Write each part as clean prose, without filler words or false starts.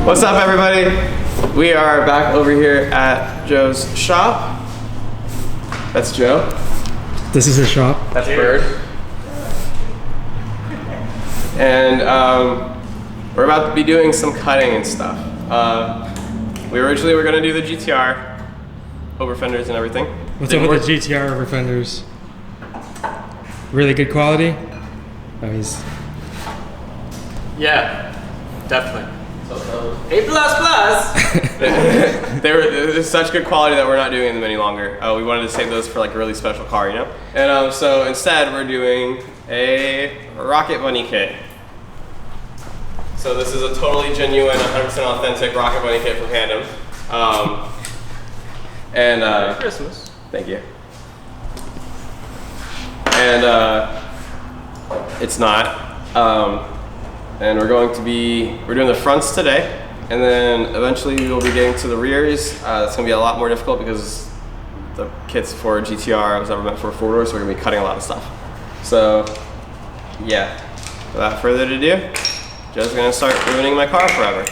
What's up, everybody? We are back over here at Joe's shop. That's Joe. This is his shop. That's Bird. And we're about to be doing some cutting and stuff. We originally were gonna do the GTR overfenders and everything. What's up with the GTR overfenders? Really good quality? Oh, he's... Yeah, definitely. A++. They're such good quality that we're not doing them any longer. We wanted to save those for like a really special car, you know? And so instead we're doing a Rocket Bunny kit. So this is a totally genuine, 100% authentic Rocket Bunny kit from Handem. Merry Christmas. Thank you. And it's not. And we're doing the fronts today, and then eventually we'll be getting to the rears. It's gonna be a lot more difficult because the kit's for a GTR. It was never meant for a four-door, so we're gonna be cutting a lot of stuff. So, yeah, without further ado, Joe's gonna start ruining my car forever.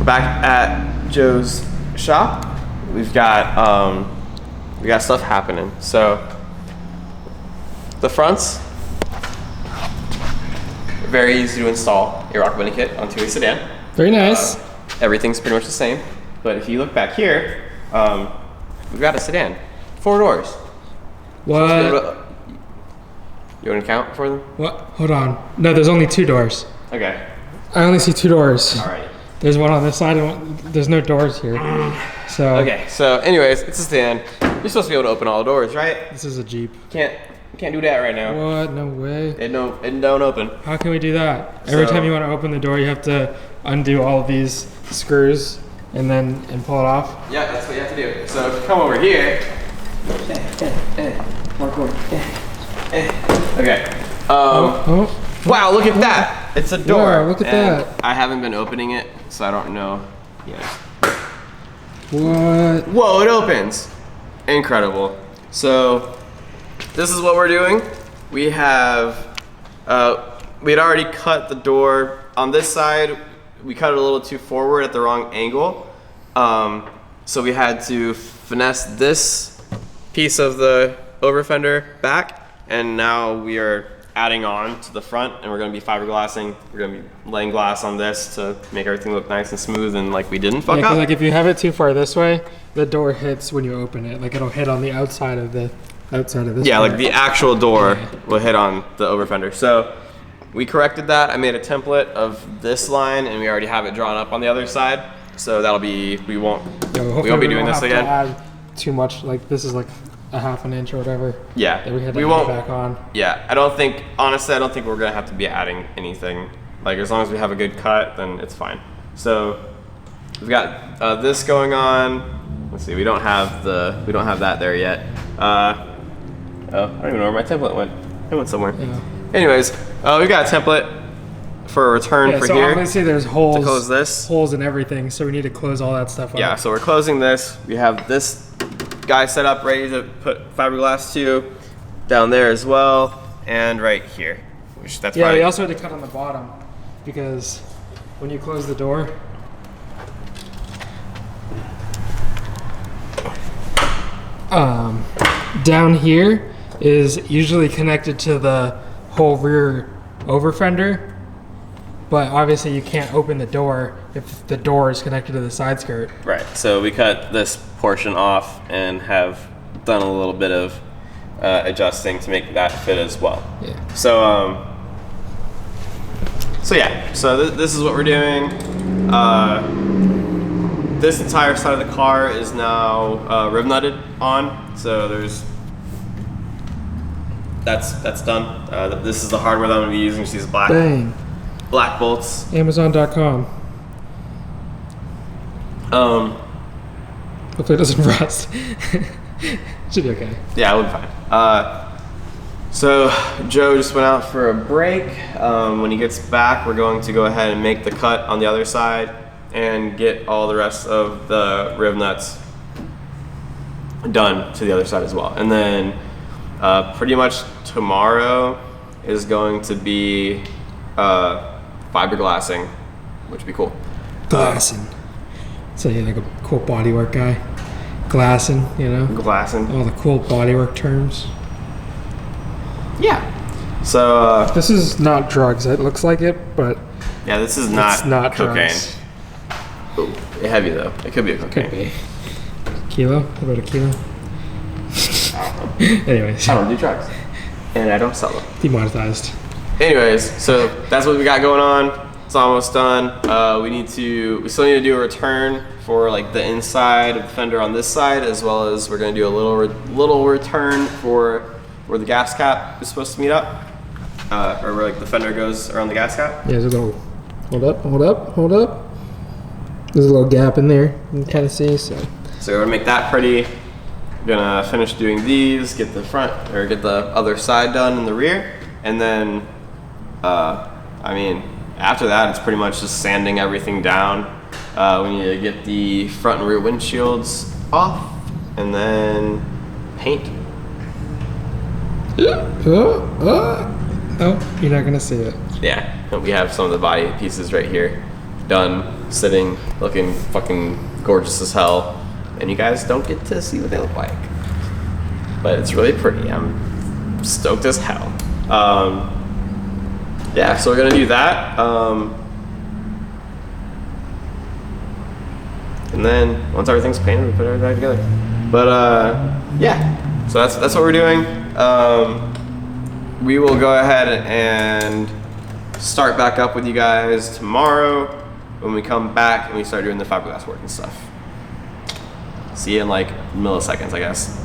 back at Joe's shop. We got stuff happening. So the fronts, very easy to install a rock bending kit onto a sedan. Very nice. Everything's pretty much the same. But if you look back here, we've got a sedan, 4 doors. What? You want to count for them? What? Hold on. No, there's only 2 doors. Okay. I only see 2 doors. All right. There's one on this side and there's no doors here. So. Okay. So, anyways, it's a sedan. You're supposed to be able to open all the doors, right? This is a Jeep. Can't do that right now. What? No way. It don't open. How can we do that? Every time you want to open the door, you have to undo all of these screws and pull it off. Yeah, that's what you have to do. So if you come over here. Okay. Wow, look at that. It's a door. Wow, look at that. I haven't been opening it, so I don't know yet. What? Whoa, it opens. Incredible. So this is what we're doing. We have, we had already cut the door on this side. We cut it a little too forward at the wrong angle. So we had to finesse this piece of the overfender back, and now we are adding on to the front, and we're gonna be fiberglassing. We're gonna be laying glass on this to make everything look nice and smooth and like we didn't fuck up. Like if you have it too far this way, the door hits when you open it. Like it'll hit on the outside of this. Yeah, part. Like the actual door will hit on the overfender. So we corrected that. I made a template of this line, and we already have it drawn up on the other side. So that'll be, we won't be doing this again. Add too much, like this is like a ½ an inch or whatever. Yeah, that we had to add back on. Yeah, honestly, I don't think we're gonna have to be adding anything. Like as long as we have a good cut, then it's fine. So we've got this going on. Let's see, we don't have that there yet. Oh, I don't even know where my template went. It went somewhere. Yeah. Anyways, we've got a template for a return for so here. Obviously there's holes. To close this. Holes in everything, so we need to close all that stuff up. Yeah, so we're closing this. We have this guy set up ready to put fiberglass to down there as well, and right here. That's we also had to cut on the bottom because when you close the door, down here is usually connected to the whole rear overfender, but obviously you can't open the door if the door is connected to the side skirt. Right, so we cut this portion off and have done a little bit of adjusting to make that fit as well. Yeah. So this is what we're doing. This entire side of the car is now riv nutted on, so that's done. This is the hardware that I'm gonna be using. These black bolts. Amazon.com. Hopefully it doesn't rust. Should be okay. Yeah, it'll be fine. So Joe just went out for a break. When he gets back, we're going to go ahead and make the cut on the other side and get all the rest of the riv nuts done to the other side as well. And then pretty much tomorrow is going to be fiberglassing, which would be cool. Glassing. So you're like a cool bodywork guy. Glassing, you know? Glassing. All the cool bodywork terms. Yeah. So this is not drugs. It looks like it, but yeah, this is not cocaine. Drugs. Ooh, it's heavy though. It could be a cocaine. Could be. Kilo? What about a kilo? Anyways. I don't do drugs, and I don't sell them. Demonetized. Anyways, so that's what we got going on. It's almost done. We still need to do a return for like the inside of the fender on this side, as well as we're gonna do a little return for where the gas cap is supposed to meet up, or where like the fender goes around the gas cap. Yeah, there's a little, hold up. There's a little gap in there, you can kind of see, so we're gonna make that pretty. We're gonna finish doing these, get the front, or get the other side done in the rear, and then, after that, it's pretty much just sanding everything down. We need to get the front and rear windshields off, and then paint. Oh, you're not gonna see it. Yeah, we have some of the body pieces right here done. sitting, looking fucking gorgeous as hell. And you guys don't get to see what they look like. But it's really pretty. I'm stoked as hell. Yeah, so we're gonna do that. And then once everything's painted, we put everything back together. But yeah, so that's what we're doing. We will go ahead and start back up with you guys tomorrow when we come back and we start doing the fiberglass work and stuff. See you in like milliseconds, I guess.